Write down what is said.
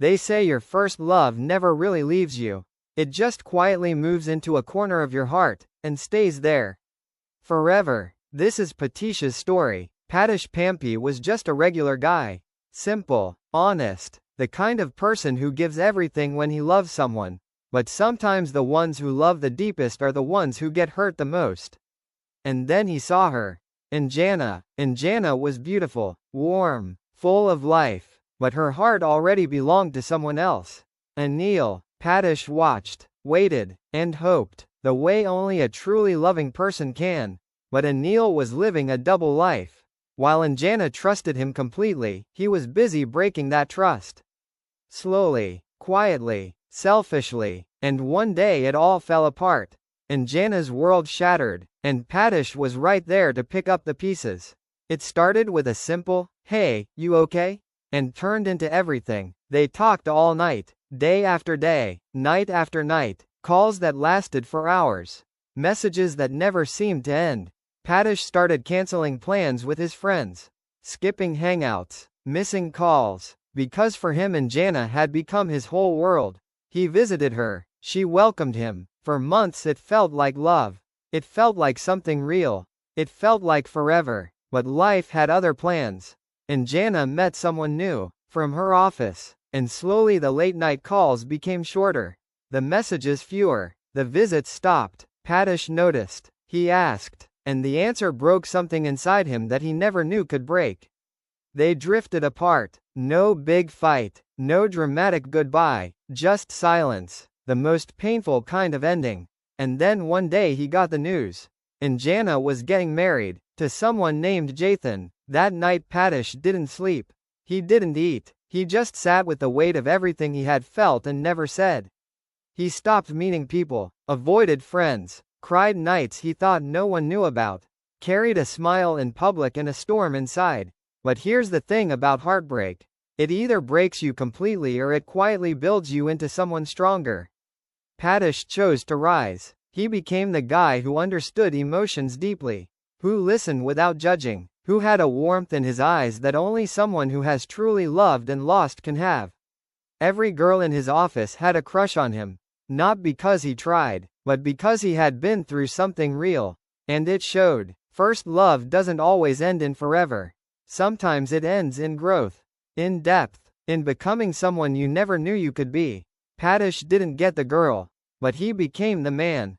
They say your first love never really leaves you. It just quietly moves into a corner of your heart, and stays there forever. This is Patish's story. Patish Pampi was just a regular guy. Simple, honest, the kind of person who gives everything when he loves someone. But sometimes the ones who love the deepest are the ones who get hurt the most. And then he saw her. Anjana. Anjana was beautiful, warm, full of life, but her heart already belonged to someone else. Anil. Patish watched, waited, and hoped, the way only a truly loving person can. But Anil was living a double life. While Anjana trusted him completely, he was busy breaking that trust. Slowly, quietly, selfishly, and one day it all fell apart. Anjana's world shattered, and Patish was right there to pick up the pieces. It started with a simple, "Hey, you okay?" and turned into everything. They talked all night, day after day, night after night, calls that lasted for hours, messages that never seemed to end. Patish started canceling plans with his friends, skipping hangouts, missing calls, because for him Anjana had become his whole world. He visited her, she welcomed him. For months it felt like love. It felt like something real. It felt like forever. But life had other plans. Anjana met someone new, from her office, and slowly the late-night calls became shorter, the messages fewer, the visits stopped. Patish noticed. He asked, and the answer broke something inside him that he never knew could break. They drifted apart. No big fight, no dramatic goodbye, just silence, the most painful kind of ending. And then one day he got the news. Anjana was getting married, to someone named Jathan. That night Patish didn't sleep. He didn't eat. He just sat with the weight of everything he had felt and never said. He stopped meeting people, avoided friends, cried nights he thought no one knew about, carried a smile in public and a storm inside. But here's the thing about heartbreak. It either breaks you completely or it quietly builds you into someone stronger. Patish chose to rise. He became the guy who understood emotions deeply, who listened without judging, who had a warmth in his eyes that only someone who has truly loved and lost can have. Every girl in his office had a crush on him, not because he tried, but because he had been through something real. And it showed. First love doesn't always end in forever. Sometimes it ends in growth, in depth, in becoming someone you never knew you could be. Patish didn't get the girl, but he became the man.